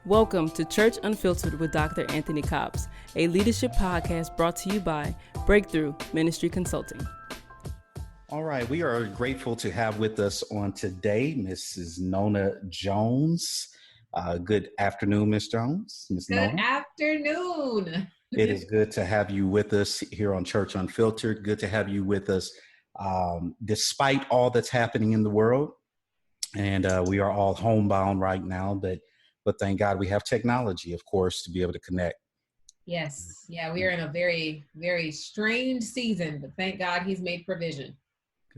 Welcome to Church Unfiltered with Dr. Anthony Cobbs, a leadership podcast brought to you by Breakthrough Ministry Consulting. All right, we are grateful to have with us on today Mrs. Nona Jones. Good afternoon, Ms. Jones. Ms. Nona. Good afternoon. It is good to have you with us here on Church Unfiltered. Good to have you with us despite all that's happening in the world. And we are all homebound right now, but thank God we have technology, of course, to be able to connect. Yes. Yeah, we are in a very, very strange season, but thank God he's made provision.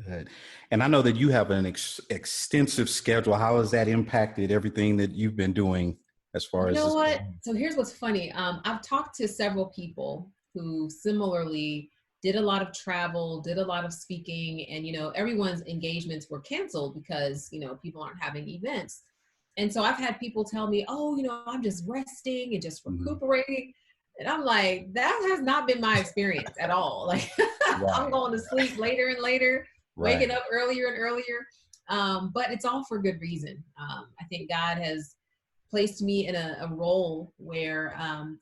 Good. And I know that you have an extensive schedule. How has that impacted everything that you've been doing as far as? You know what? So here's what's funny. I've talked to several people who similarly did a lot of travel, did a lot of speaking, and, everyone's engagements were canceled because, people aren't having events. And so I've had people tell me, I'm just resting and just recuperating. And I'm like, that has not been my experience at all. Like, right. I'm going to sleep later and later, waking up earlier and earlier. But it's all for good reason. I think God has placed me in a role where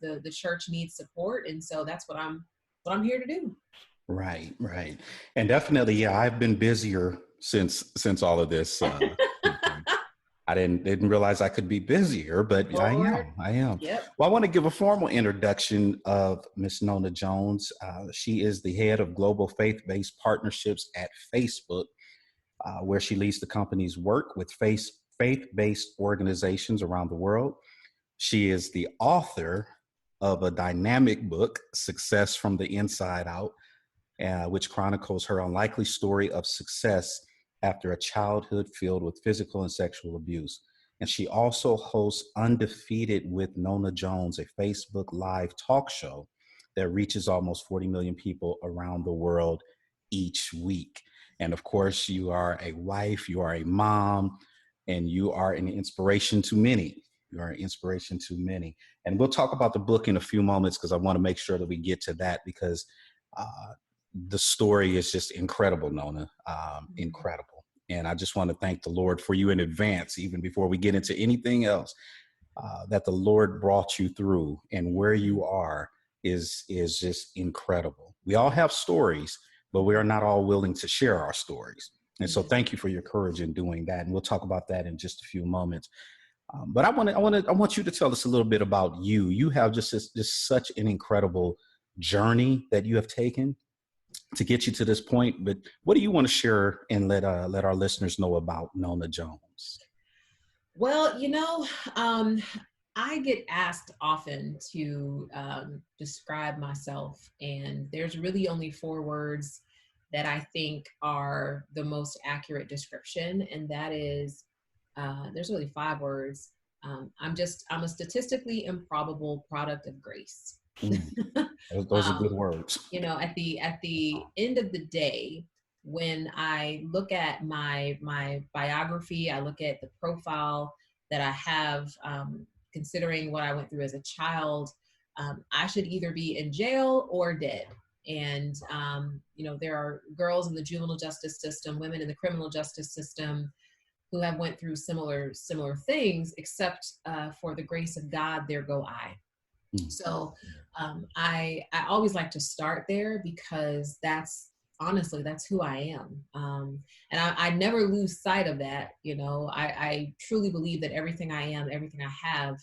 the church needs support. And so that's what I'm here to do. Right. And definitely, yeah, I've been busier since all of this. I didn't realize I could be busier, but Lord. I am. Yep. Well, I want to give a formal introduction of Miss Nona Jones. She is the head of global faith-based partnerships at Facebook, where she leads the company's work with faith-based organizations around the world. She is the author of a dynamic book, Success from the Inside Out, which chronicles her unlikely story of success after a childhood filled with physical and sexual abuse. And she also hosts Undefeated with Nona Jones, a Facebook Live talk show that reaches almost 40 million people around the world each week. And of course, you are a wife, you are a mom, and you are an inspiration to many. You are an inspiration to many. And we'll talk about the book in a few moments because I want to make sure that we get to that because the story is just incredible, Nona, incredible. And I just want to thank the Lord for you in advance, even before we get into anything else, that the Lord brought you through and where you are is just incredible. We all have stories, but we are not all willing to share our stories. And so thank you for your courage in doing that. And we'll talk about that in just a few moments. But I want you to tell us a little bit about you. You have just such an incredible journey that you have taken to get you to this point. But what do you want to share and let our listeners know about Nona Jones? Well, I get asked often to describe myself, and there's really only 4 words that I think are the most accurate description, and that is, there's really 5 words. I'm a statistically improbable product of grace. Those are good words. At the end of the day, when I look at my biography, I look at the profile that I have, considering what I went through as a child, I should either be in jail or dead. And, there are girls in the juvenile justice system, women in the criminal justice system who have went through similar things, except for the grace of God, there go I. So I always like to start there because that's who I am. And I never lose sight of that. I truly believe that everything I am, everything I have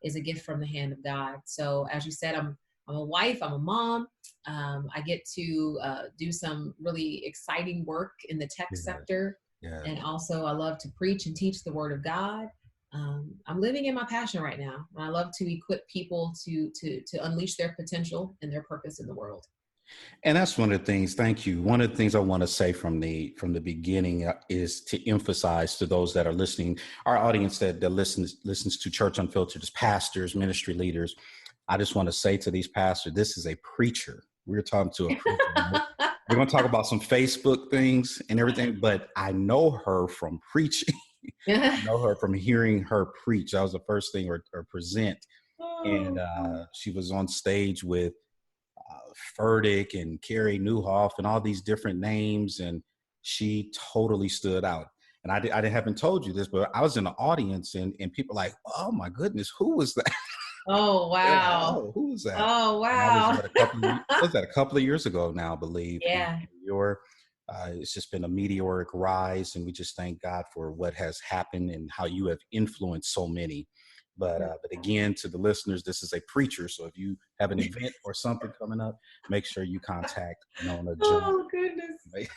is a gift from the hand of God. So as you said, I'm a wife, I'm a mom. I get to do some really exciting work in the tech sector. Yeah. And also I love to preach and teach the word of God. I'm living in my passion right now. I love to equip people to unleash their potential and their purpose in the world. And that's one of the things, thank you. One of the things I want to say from the beginning is to emphasize to those that are listening, our audience that listens to Church Unfiltered, as pastors, ministry leaders. I just want to say to these pastors, this is a preacher. We're talking to a preacher. We're going to talk about some Facebook things and everything, but I know her from preaching. I know her from hearing her preach. That was the first thing, or present. And she was on stage with Furtick and Carrie Newhoff and all these different names, and she totally stood out. And and I haven't told you this, but I was in the audience, and people like, oh my goodness, who was that? Oh, They're like, wow. oh, who was that? Oh, And that was wow. what a couple of years ago now, I believe. And Yeah. it's just been a meteoric rise, and we just thank God for what has happened and how you have influenced so many. But again, to the listeners, this is a preacher, so if you have an event or something coming up, make sure you contact Nona Jones. Oh, goodness.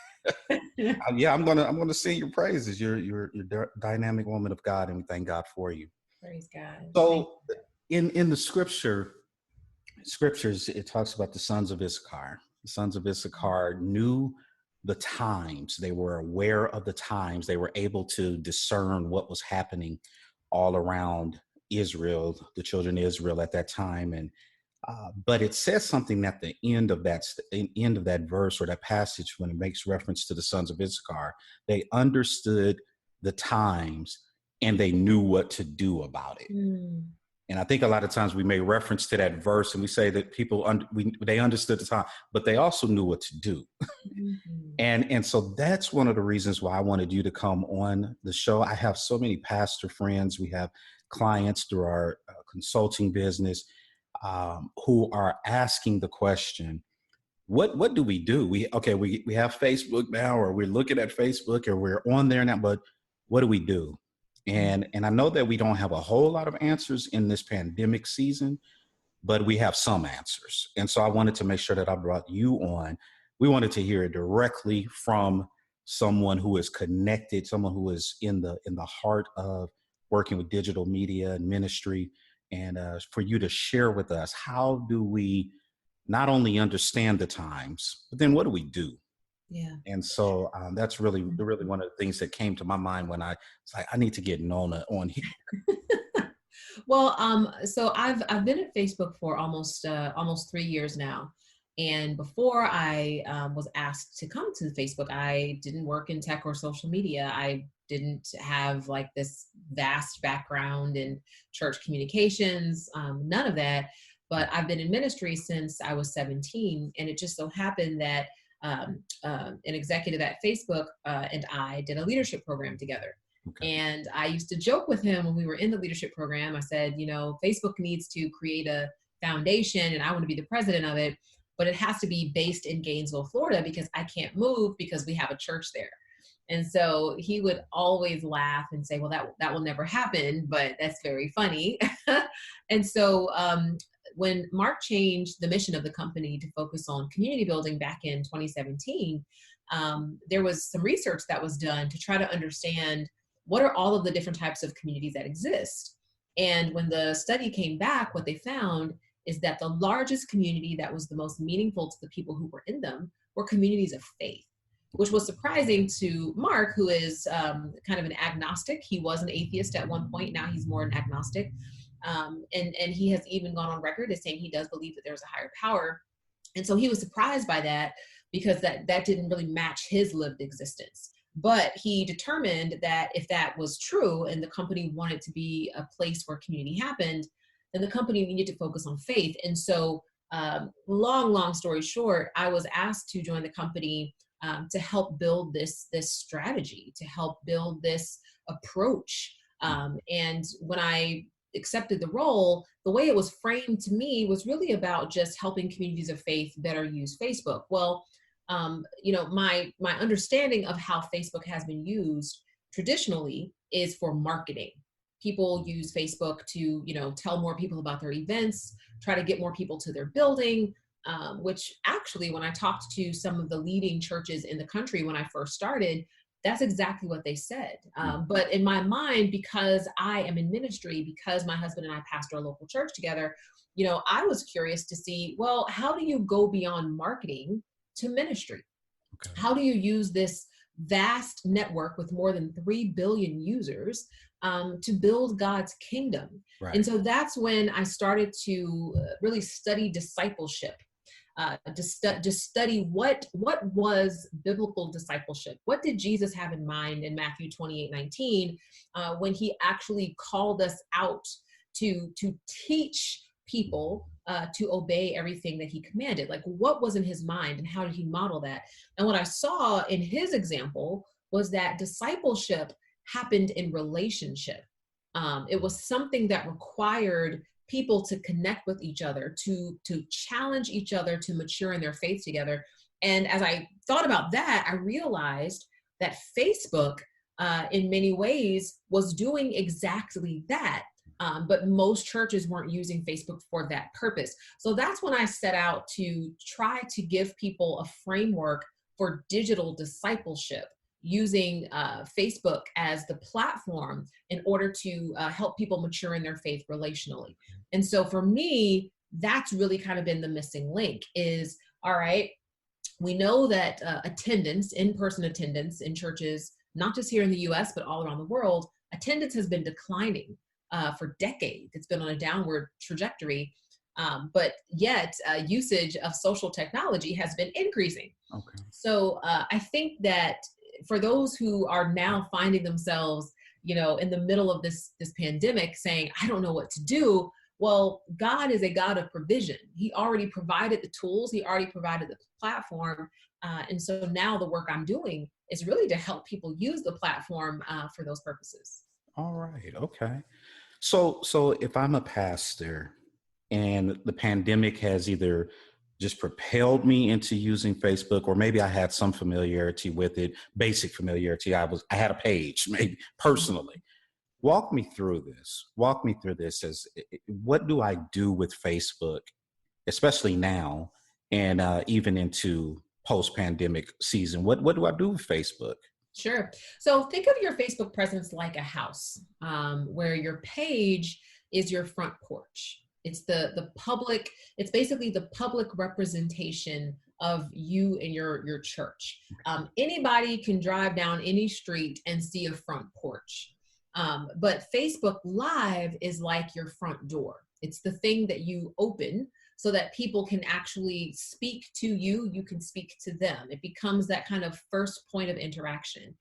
Yeah, I'm gonna sing your praises. You're a dynamic woman of God, and we thank God for you. Praise God. So, in the scriptures, it talks about the sons of Issachar. The sons of Issachar knew the times. They were aware of the times. They were able to discern what was happening all around Israel, the children of Israel at that time. And but it says something at the end of that verse or that passage when it makes reference to the sons of Issachar. They understood the times and they knew what to do about it. Mm. And I think a lot of times we make reference to that verse and we say that they understood the time, but they also knew what to do. Mm-hmm. And so that's one of the reasons why I wanted you to come on the show. I have so many pastor friends. We have clients through our consulting business who are asking the question, what do we do? We have Facebook now, or we're looking at Facebook, or we're on there now, but what do we do? And I know that we don't have a whole lot of answers in this pandemic season, but we have some answers. And so I wanted to make sure that I brought you on. We wanted to hear it directly from someone who is connected, someone who is in the heart of working with digital media and ministry, and for you to share with us, how do we not only understand the times, but then what do we do? Yeah. And so that's really one of the things that came to my mind when I was like, I need to get Nona on here. Well, so I've been at Facebook for almost 3 years now. And before I was asked to come to Facebook, I didn't work in tech or social media. I didn't have like this vast background in church communications, none of that. But I've been in ministry since I was 17. And it just so happened that an executive at Facebook and I did a leadership program together. Okay. And I used to joke with him when we were in the leadership program. I said, Facebook needs to create a foundation and I want to be the president of it, but it has to be based in Gainesville, Florida, because I can't move because we have a church there. And so he would always laugh and say, well, that will never happen, but that's very funny. And so when Mark changed the mission of the company to focus on community building back in 2017, there was some research that was done to try to understand what are all of the different types of communities that exist. And when the study came back, what they found is that the largest community that was the most meaningful to the people who were in them were communities of faith, which was surprising to Mark, who is kind of an agnostic. He was an atheist at one point. Now he's more an agnostic. And he has even gone on record as saying he does believe that there's a higher power. And so he was surprised by that because that didn't really match his lived existence. But he determined that if that was true and the company wanted to be a place where community happened, then the company needed to focus on faith. And so long story short, I was asked to join the company to help build this strategy, to help build this approach. And when I accepted the role, the way it was framed to me was really about just helping communities of faith better use Facebook. Well, my understanding of how Facebook has been used traditionally is for marketing. People use Facebook to, tell more people about their events, try to get more people to their building, which actually, when I talked to some of the leading churches in the country when I first started, that's exactly what they said. But in my mind, because I am in ministry, because my husband and I pastor a local church together, I was curious to see, well, how do you go beyond marketing to ministry? Okay. How do you use this vast network with more than 3 billion users to build God's kingdom? Right. And so that's when I started to really study discipleship. To study what was biblical discipleship. What did Jesus have in mind in Matthew 28:19 when he actually called us out to teach people to obey everything that he commanded? Like, what was in his mind and how did he model that? And what I saw in his example was that discipleship happened in relationship. It was something that required people to connect with each other, to challenge each other, to mature in their faith together. And as I thought about that, I realized that Facebook, in many ways, was doing exactly that. But most churches weren't using Facebook for that purpose. So that's when I set out to try to give people a framework for digital discipleship, using Facebook as the platform in order to help people mature in their faith relationally. And so for me, that's really kind of been the missing link is, all right, we know that attendance, in-person attendance in churches, not just here in the US, but all around the world, attendance has been declining for decades. It's been on a downward trajectory. But yet usage of social technology has been increasing. Okay. So I think that for those who are now finding themselves, in the middle of this pandemic saying, I don't know what to do. Well, God is a God of provision. He already provided the tools. He already provided the platform. And so now the work I'm doing is really to help people use the platform for those purposes. All right. Okay. So if I'm a pastor and the pandemic has either just propelled me into using Facebook, or maybe I had some familiarity with it, basic familiarity. I had a page, maybe personally. Walk me through this. Walk me through this as what do I do with Facebook, especially now and even into post-pandemic season? What do I do with Facebook? Sure. So think of your Facebook presence like a house, where your page is your front porch. It's the public, it's basically the public representation of you and your church. Anybody can drive down any street and see a front porch. But Facebook Live is like your front door. It's the thing that you open so that people can actually speak to you. You can speak to them. It becomes that kind of first point of interaction.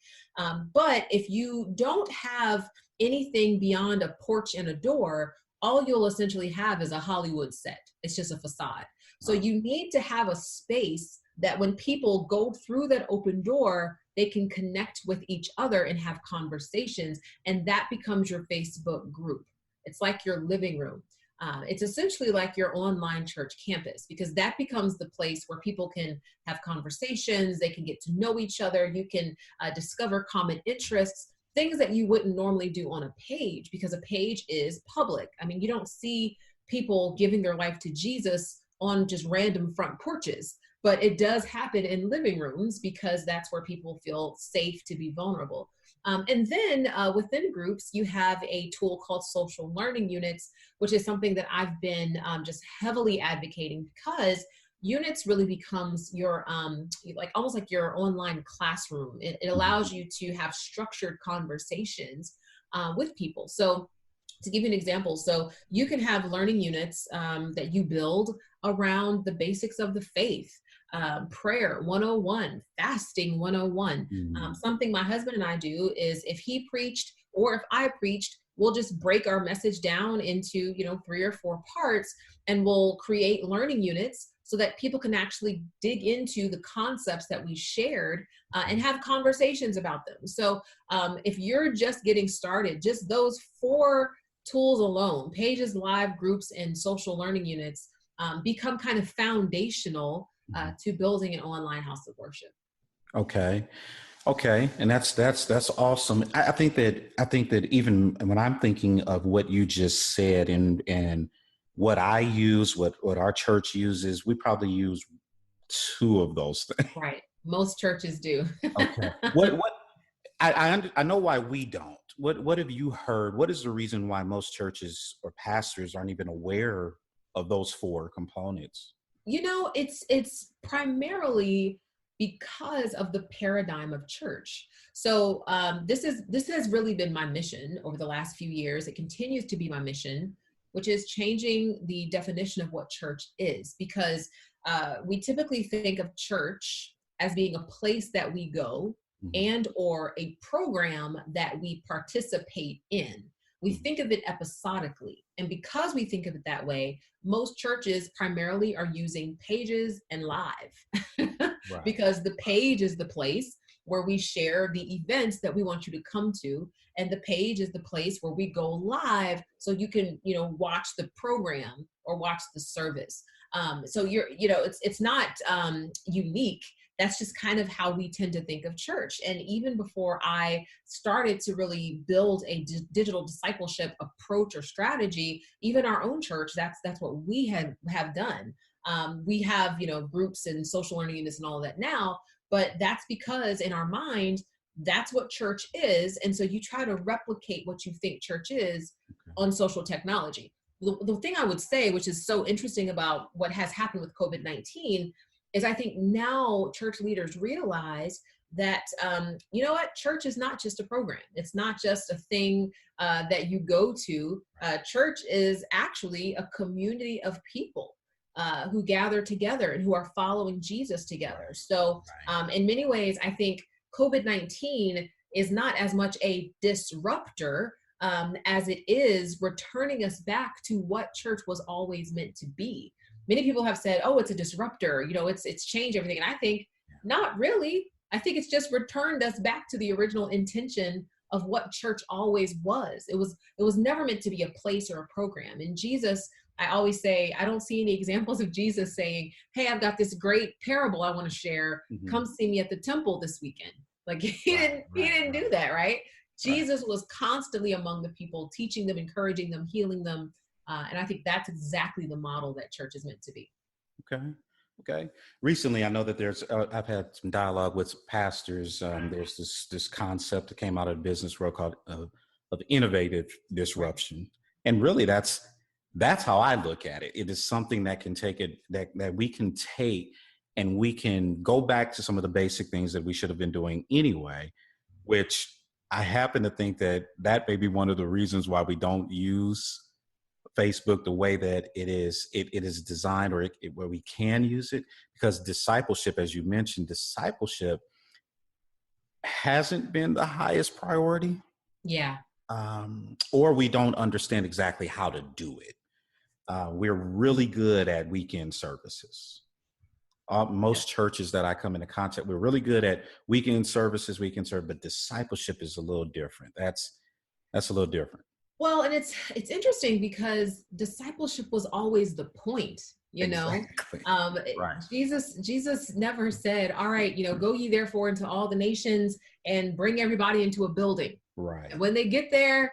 But if you don't have anything beyond a porch and a door, all you'll essentially have is a Hollywood set. It's just a facade. So you need to have a space that when people go through that open door, they can connect with each other and have conversations. And that becomes your Facebook group. It's like your living room. It's essentially like your online church campus, because that becomes the place where people can have conversations. They can get to know each other. You can discover common interests, things that you wouldn't normally do on a page, because a page is public. I mean, you don't see people giving their life to Jesus on just random front porches, but it does happen in living rooms because that's where people feel safe to be vulnerable. And then within groups, you have a tool called social learning units, which is something that I've been just heavily advocating, because units really becomes your like almost like your online classroom. It allows you to have structured conversations with people. So to give you an example, so you can have learning units that you build around the basics of the faith. Prayer 101, fasting 101. Something my husband and I do is if he preached or if I preached, we'll just break our message down into 3 or 4 parts, and we'll create learning units so that people can actually dig into the concepts that we shared and have conversations about them. So if you're just getting started, just those 4 tools alone, pages, live, groups, and social learning units, become kind of foundational to building an online house of worship. Okay. And that's awesome. I think that even when I'm thinking of what you just said and what I use, what our church uses, we probably use 2 of those things. Right. Most churches do. Okay. What I know why we don't. What have you heard? What is the reason why most churches or pastors aren't even aware of those 4 components? It's primarily because of the paradigm of church. So this has really been my mission over the last few years. It continues to be my mission, which is changing the definition of what church is, because we typically think of church as being a place that we go and or a program that we participate in. We think of it episodically. And because we think of it that way, most churches primarily are using pages and live. Right. Because the page is the place where we share the events that we want you to come to. And the page is the place where we go live so you can, watch the program or watch the service. So it's not unique. That's just kind of how we tend to think of church. And even before I started to really build a digital discipleship approach or strategy, even our own church, that's what we have done. We have, groups and social learning and this and all of that now, but that's because in our mind, that's what church is. And so you try to replicate what you think church is on social technology. The thing I would say, which is so interesting about what has happened with COVID-19, is I think now church leaders realize that, church is not just a program. It's not just a thing that you go to. Church is actually a community of people who gather together and who are following Jesus together. So in many ways, I think COVID-19 is not as much a disruptor as it is returning us back to what church was always meant to be. Many people have said, oh, it's a disruptor, it's changed everything. And I think not really. I think it's just returned us back to the original intention of what church always was. It was never meant to be a place or a program. And Jesus, I always say, I don't see any examples of Jesus saying, hey, I've got this great parable I want to share. Come see me at the temple this weekend. Like he didn't do that, right? Jesus was constantly among the people, teaching them, encouraging them, healing them. And I think that's exactly the model that church is meant to be. Okay. Recently, I know that I've had some dialogue with pastors. There's this concept that came out of the business world called of innovative disruption. And really that's how I look at it. It is something that can take it, that we can take and we can go back to some of the basic things that we should have been doing anyway, which I happen to think that may be one of the reasons why we don't use Facebook the way that it is designed, or where we can use it, because discipleship, as you mentioned, hasn't been the highest priority. Yeah. Or we don't understand exactly how to do it. We're really good at weekend services. Most churches that I come into contact, we're really good at weekend services, but discipleship is a little different. That's a little different. Well, and it's interesting because discipleship was always the point, Exactly. Right. Jesus never said, all right, go ye therefore into all the nations and bring everybody into a building. Right. And when they get there,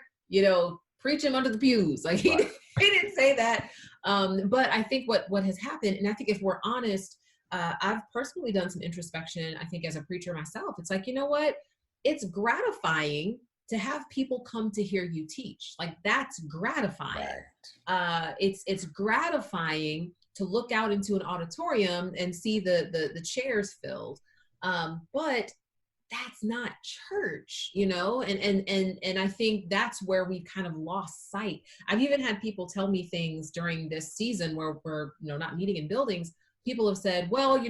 preach them under the pews. Like he didn't say that. But I think what has happened, and I think if we're honest, I've personally done some introspection, I think as a preacher myself, it's like, what? It's gratifying to have people come to hear you teach. Like that's gratifying. Right. It's gratifying to look out into an auditorium and see the chairs filled. But that's not church, and I think that's where we kind of lost sight. I've even had people tell me things during this season where we're, not meeting in buildings. People have said, well,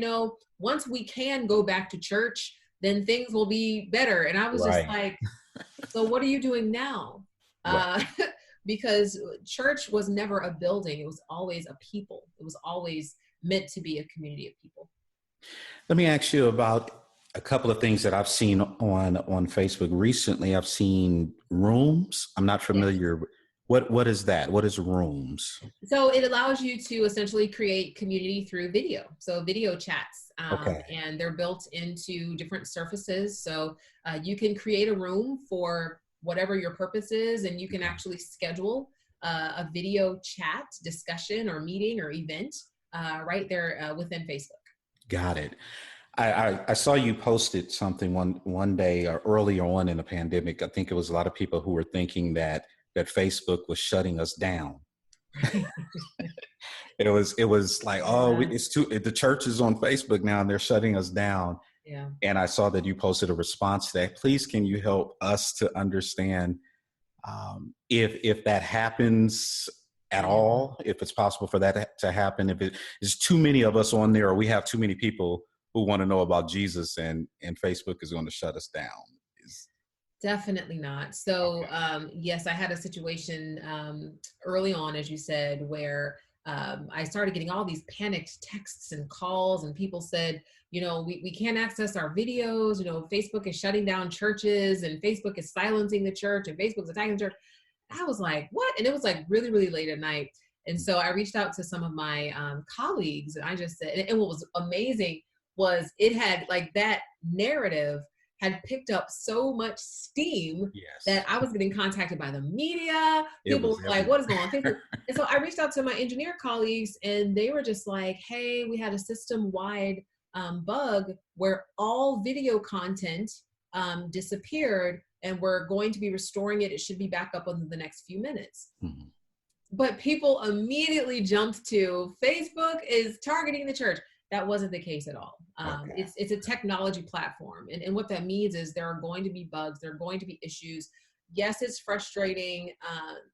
once we can go back to church, then things will be better. And I was just like, so what are you doing now? Because church was never a building. It was always a people. It was always meant to be a community of people. Let me ask you about a couple of things that I've seen on Facebook recently. I've seen rooms. I'm not familiar. What is that? What is rooms? So it allows you to essentially create community through video. So video chats. And they're built into different surfaces. So you can create a room for whatever your purpose is, and you can actually schedule a video chat, discussion, or meeting or event right there within Facebook. Got it. I saw you posted something one day earlier on in the pandemic. I think it was a lot of people who were thinking that Facebook was shutting us down. It was like, the church is on Facebook now and they're shutting us down. Yeah. And I saw that you posted a response to that. Please, can you help us to understand if that happens at all, if it's possible for that to happen, if it is too many of us on there, or we have too many people who want to know about Jesus and Facebook is going to shut us down? Definitely not. So, yes, I had a situation early on, as you said, where I started getting all these panicked texts and calls, and people said, we can't access our videos. Facebook is shutting down churches, and Facebook is silencing the church, and Facebook is attacking the church. I was like, what? And it was like really, really late at night. And so I reached out to some of my colleagues, and I just said, and what was amazing was it had like that narrative had picked up so much steam that I was getting contacted by the media. People were like, what is going on Facebook? And so I reached out to my engineer colleagues, and they were just like, hey, we had a system-wide bug where all video content disappeared, and we're going to be restoring it. It should be back up within the next few minutes. Mm-hmm. But people immediately jumped to Facebook is targeting the church. That wasn't the case at all. It's a technology platform. And what that means is there are going to be bugs. There are going to be issues. Yes, it's frustrating,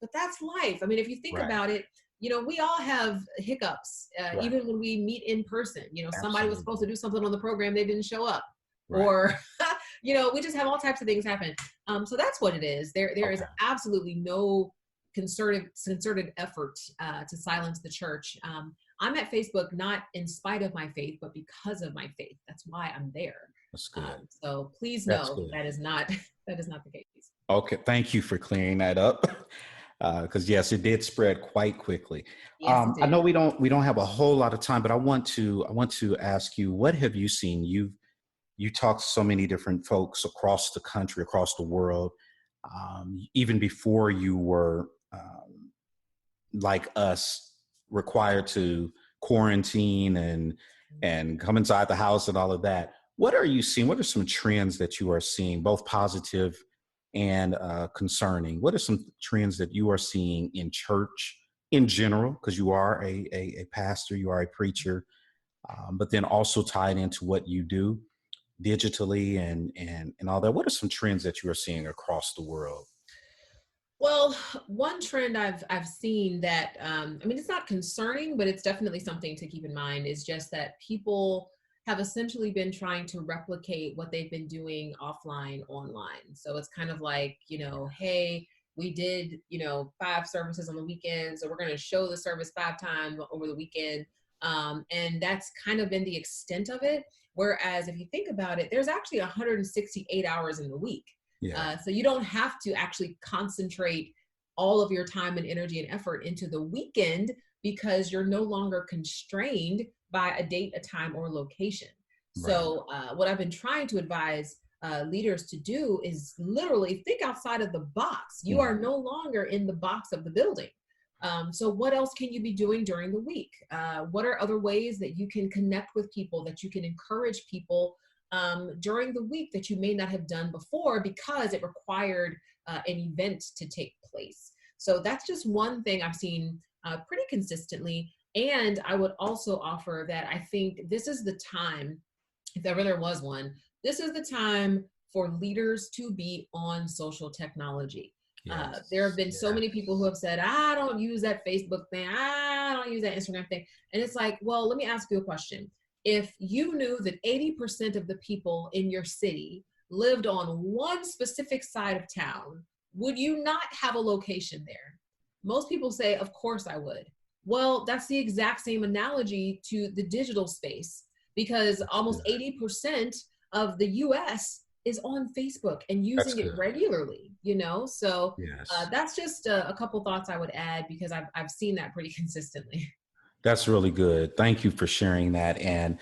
but that's life. I mean, if you think about it, we all have hiccups, even when we meet in person. Somebody was supposed to do something on the program, they didn't show up. Or, we just have all types of things happen. So that's what it is. There is absolutely no concerted effort to silence the church. I'm at Facebook not in spite of my faith, but because of my faith. That's why I'm there. That's good. So please know that is not the case. Okay, thank you for clearing that up. Because yes, it did spread quite quickly. Yes, I know we don't have a whole lot of time, but I want to ask you, what have you seen? You talked to so many different folks across the country, across the world, even before you were like us, required to quarantine and come inside the house and all of that. What are you seeing? What are some trends that you are seeing, both positive and concerning? What are some trends that you are seeing in church in general? Because you are a pastor, you are a preacher, but then also tied into what you do digitally and all that. What are some trends that you are seeing across the world? Well, one trend I've seen that, it's not concerning, but it's definitely something to keep in mind, is just that people have essentially been trying to replicate what they've been doing offline online. So it's kind of like, hey, we did, 5 services on the weekend, so we're going to show the service 5 times over the weekend. And that's kind of been the extent of it. Whereas if you think about it, there's actually 168 hours in the week. Yeah. So you don't have to actually concentrate all of your time and energy and effort into the weekend, because you're no longer constrained by a date, a time, or location. Right. So what I've been trying to advise leaders to do is literally think outside of the box. You are no longer in the box of the building. So what else can you be doing during the week? What are other ways that you can connect with people, that you can encourage people during the week that you may not have done before because it required an event to take place? So that's just one thing I've seen pretty consistently. And I would also offer that I think this is the time, if ever there was one, this is the time for leaders to be on social technology. Yes. There have been so many people who have said, I don't use that Facebook thing. I don't use that Instagram thing. And it's like, well, let me ask you a question. If you knew that 80% of the people in your city lived on one specific side of town, would you not have a location there? Most people say, of course I would. Well, that's the exact same analogy to the digital space, because almost 80% of the US is on Facebook and using it regularly, So yes. That's just a couple thoughts I would add, because I've seen that pretty consistently. That's really good. Thank you for sharing that. And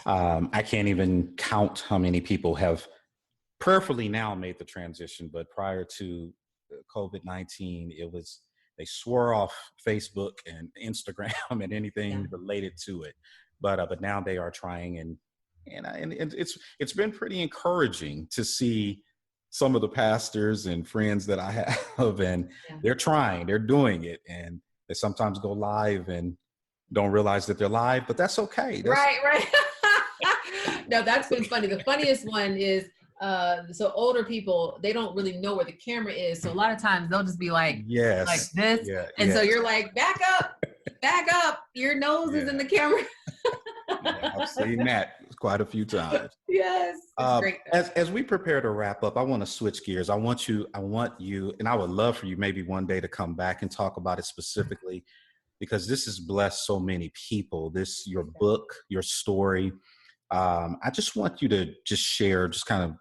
I can't even count how many people have prayerfully now made the transition, but prior to COVID-19, they swore off Facebook and Instagram and anything related to it. But now they are trying, and it's been pretty encouraging to see some of the pastors and friends that I have, and they're trying, they're doing it, and they sometimes go live and don't realize that they're live, but that's okay. Right. No, that's been funny. The funniest one is, so older people, they don't really know where the camera is. So a lot of times they'll just be like, like this. Yeah, and so you're like, back up. Your nose is in the camera. I've seen that quite a few times. Yes. Great. As we prepare to wrap up, I want to switch gears. I want you, and I would love for you maybe one day to come back and talk about it specifically. because this has blessed so many people. Your book, your story. I just want you to just share just kind of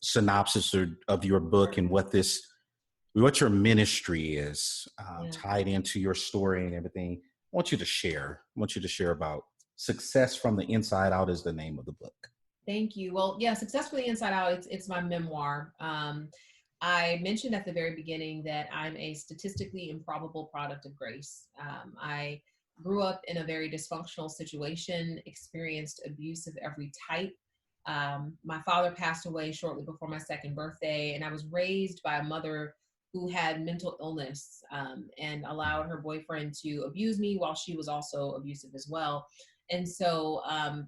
synopsis of your book and what your ministry is tied into your story and everything. I want you to share. About Success from the Inside Out is the name of the book. Thank you. Well, yeah, Success from the Inside Out, it's my memoir. I mentioned at the very beginning that I'm a statistically improbable product of grace. I grew up in a very dysfunctional situation, experienced abuse of every type. My father passed away shortly before my second birthday, and I was raised by a mother who had mental illness and allowed her boyfriend to abuse me while she was also abusive as well. And so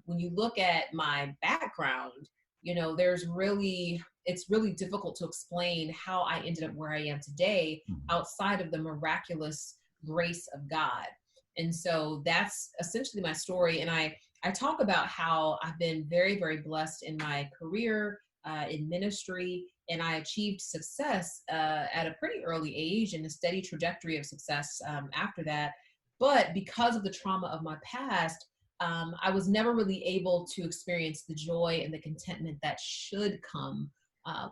when you look at my background, it's really difficult to explain how I ended up where I am today outside of the miraculous grace of God. And so that's essentially my story. And I talk about how I've been very, very blessed in my career, in ministry, and I achieved success at a pretty early age and a steady trajectory of success after that. But because of the trauma of my past, I was never really able to experience the joy and the contentment that should come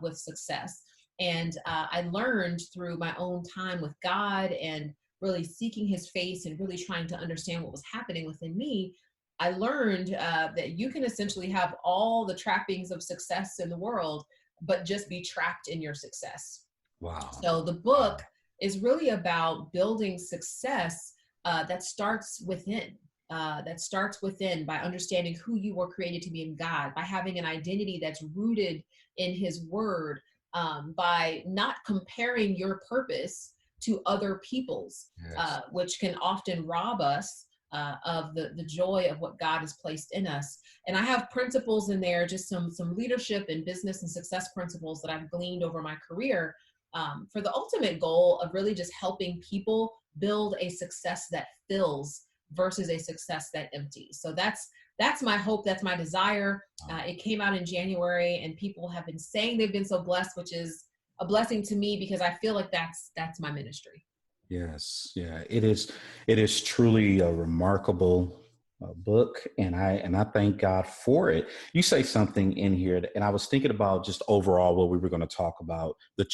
with success. And I learned through my own time with God and really seeking his face and really trying to understand what was happening within me. I learned that you can essentially have all the trappings of success in the world, but just be trapped in your success. Wow. So the book is really about building success that starts within. By understanding who you were created to be in God, by having an identity that's rooted in his word, by not comparing your purpose to other people's, which can often rob us of the joy of what God has placed in us. And I have principles in there, just some leadership and business and success principles that I've gleaned over my career for the ultimate goal of really just helping people build a success that fills versus a success that empties. So that's my hope. That's my desire. It came out in January, and people have been saying they've been so blessed, which is a blessing to me because I feel like that's my ministry. Yes. Yeah, it is. It is truly a remarkable book. And I thank God for it. You say something in here, and I was thinking about just overall what we were going to talk about, the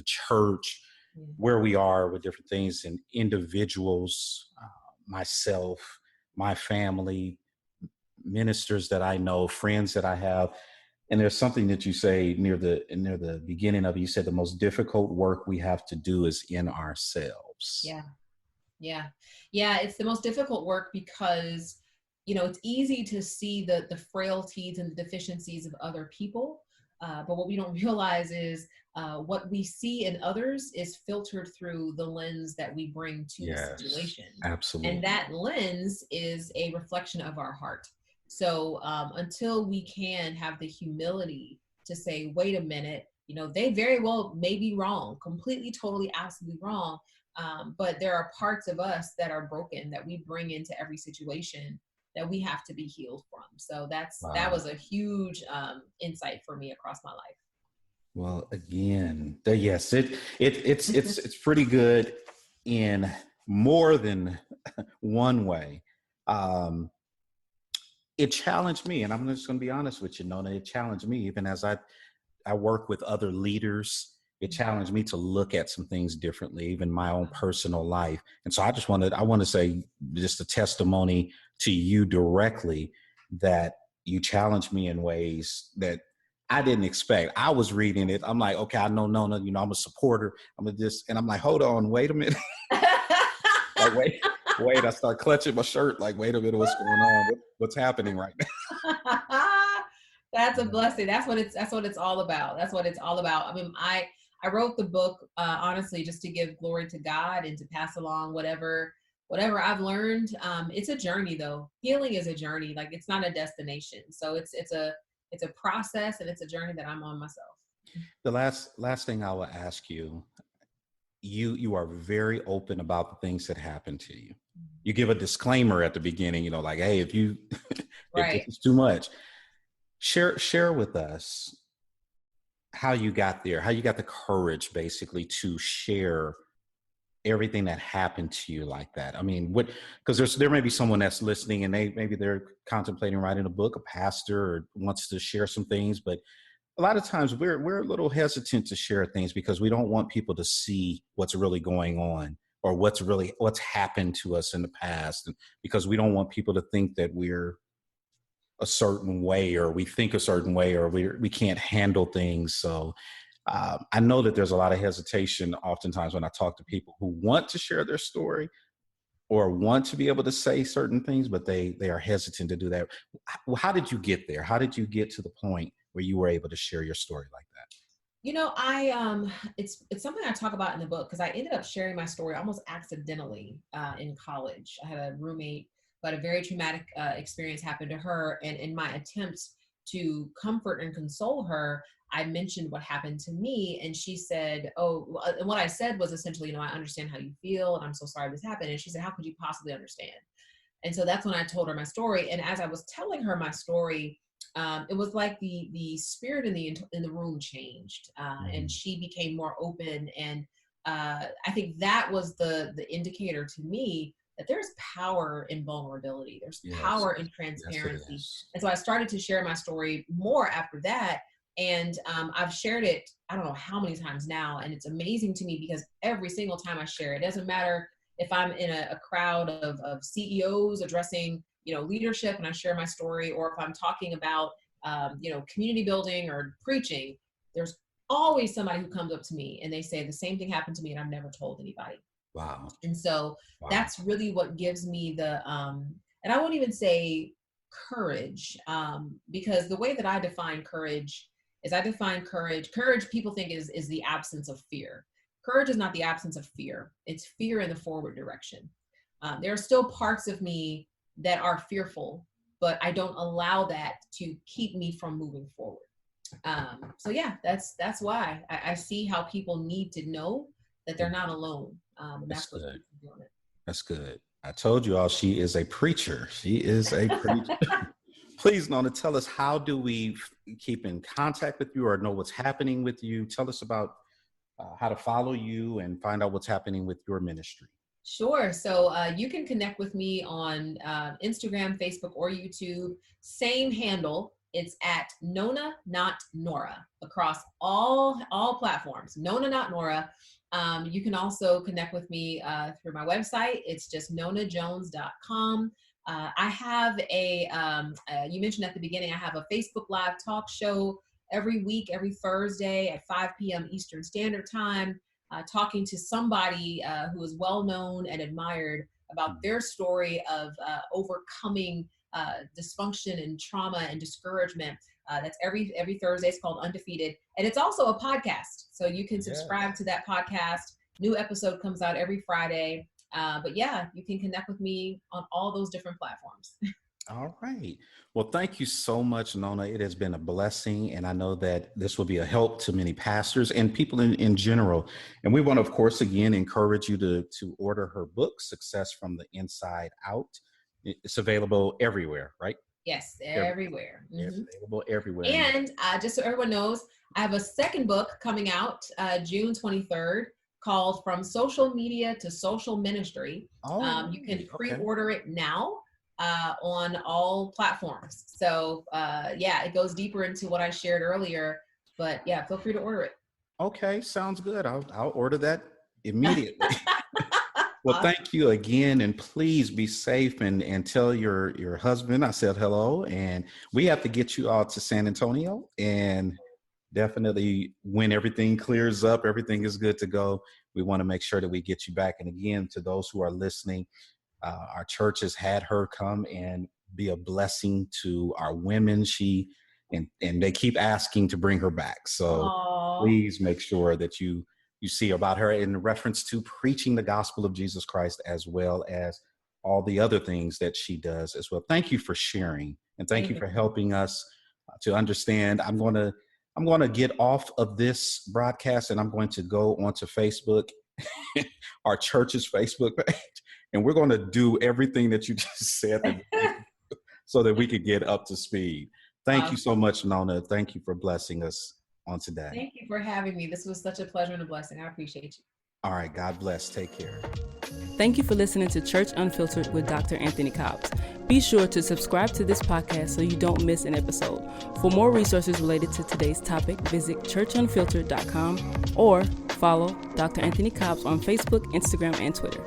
church, where we are with different things and individuals, myself, my family, ministers that I know, friends that I have. And there's something that you say near the beginning of it. You said the most difficult work we have to do is in ourselves. Yeah. It's the most difficult work because, it's easy to see the frailties and the deficiencies of other people. But what we don't realize is what we see in others is filtered through the lens that we bring to the situation. Absolutely. And that lens is a reflection of our heart. So until we can have the humility to say, wait a minute, they very well may be wrong, completely, totally, absolutely wrong. But there are parts of us that are broken that we bring into every situation that we have to be healed from. So that was a huge insight for me across my life. Well, again, yes, it's pretty good in more than one way. It challenged me, and I'm just going to be honest with you, Nona. It challenged me, even as I work with other leaders. It challenged me to look at some things differently, even my own personal life. And so I want to say just a testimony to you directly that you challenged me in ways that I didn't expect. I was reading it. I'm like, okay, I know Nona, I'm a supporter. And I'm like, hold on, wait a minute. Like, wait, I start clutching my shirt. Like, wait a minute, what's going on? What's happening right now? That's a blessing. That's what it's all about. That's what it's all about. I mean, I wrote the book, honestly, just to give glory to God and to pass along whatever I've learned. It's a journey though. Healing is a journey. Like, it's not a destination. So it's a process, and it's a journey that I'm on myself. The last thing I will ask you, you are very open about the things that happen to you. You give a disclaimer at the beginning, like, hey, if this is too much, share with us how you got there, how you got the courage basically to share everything that happened to you like that? I mean, because there may be someone that's listening and maybe they're contemplating writing a book, a pastor, or wants to share some things, but a lot of times we're a little hesitant to share things because we don't want people to see what's really going on or what's happened to us in the past, and because we don't want people to think that we're a certain way, or we think a certain way, or we can't handle things. So I know that there's a lot of hesitation oftentimes when I talk to people who want to share their story or want to be able to say certain things, but they are hesitant to do that. How did you get there? How did you get to the point where you were able to share your story like that? You know, it's something I talk about in the book, because I ended up sharing my story almost accidentally in college. I had a roommate, but a very traumatic experience happened to her, and in my attempts to comfort and console her, I mentioned what happened to me, and she said, "Oh," and what I said was essentially, "You know, I understand how you feel, and I'm so sorry this happened." And she said, "How could you possibly understand?" And so that's when I told her my story. And as I was telling her my story, it was like the spirit in the room changed, and she became more open. And I think that was the indicator to me that there's power in vulnerability. There's power in transparency. Yes, and so I started to share my story more after that. And I've shared it, I don't know how many times now. And it's amazing to me because every single time I share it, doesn't matter if I'm in a crowd of CEOs addressing, leadership, and I share my story, or if I'm talking about, community building or preaching, there's always somebody who comes up to me and they say the same thing happened to me and I've never told anybody. wow. And so Wow. that's really what gives me the, and I won't even say courage, because the way that I define courage is courage people think is the absence of fear. Courage is not the absence of fear. It's fear in the forward direction. There are still parts of me that are fearful, but I don't allow that to keep me from moving forward. So yeah, that's why I see how people need to know that they're not alone. And that's what keeps me doing it. That's good. I told you all, she is a preacher. She is a preacher. Please, Nona, tell us, how do we keep in contact with you or know what's happening with you? Tell us about how to follow you and find out what's happening with your ministry. Sure. So you can connect with me on Instagram, Facebook, or YouTube. Same handle. It's at Nona, not Nora, across all platforms. Nona, not Nora. You can also connect with me through my website. It's just nonajones.com. I have you mentioned at the beginning, I have a Facebook Live talk show every week, every Thursday at 5 p.m. Eastern Standard Time, talking to somebody who is well known and admired about their story of overcoming dysfunction and trauma and discouragement. That's every Thursday. It's called Undefeated. And it's also a podcast. So you can subscribe to that podcast. New episode comes out every Friday. But yeah, you can connect with me on all those different platforms. All right. Well, thank you so much, Nona. It has been a blessing. And I know that this will be a help to many pastors and people in general. And we want to, of course, again, encourage you to order her book, Success from the Inside Out. It's available everywhere, right? Yes, everywhere. It's available everywhere. And just so everyone knows, I have a second book coming out June 23rd called From Social Media to Social Ministry. You can pre-order it now on all platforms. So yeah, it goes deeper into what I shared earlier, but yeah, feel free to order it. Okay, sounds good. I'll order that immediately. Well, thank you again, and please be safe and tell your husband I said hello, and we have to get you all to San Antonio, and definitely when everything clears up, everything is good to go, we want to make sure that we get you back. And again, to those who are listening, our church has had her come and be a blessing to our women. And they keep asking to bring her back. So please make sure that you see about her in reference to preaching the gospel of Jesus Christ, as well as all the other things that she does as well. Thank you for sharing, and thank you for helping us to understand. I'm going to get off of this broadcast and I'm going to go onto Facebook, our church's Facebook page, and we're going to do everything that you just said so that we could get up to speed. Thank you so much, Nona. Thank you for blessing us on today. Thank you for having me. This was such a pleasure and a blessing. I appreciate you. All right. God bless. Take care. Thank you for listening to Church Unfiltered with Dr. Anthony Cobbs. Be sure to subscribe to this podcast so you don't miss an episode. For more resources related to today's topic, visit churchunfiltered.com or follow Dr. Anthony Cobbs on Facebook, Instagram, and Twitter.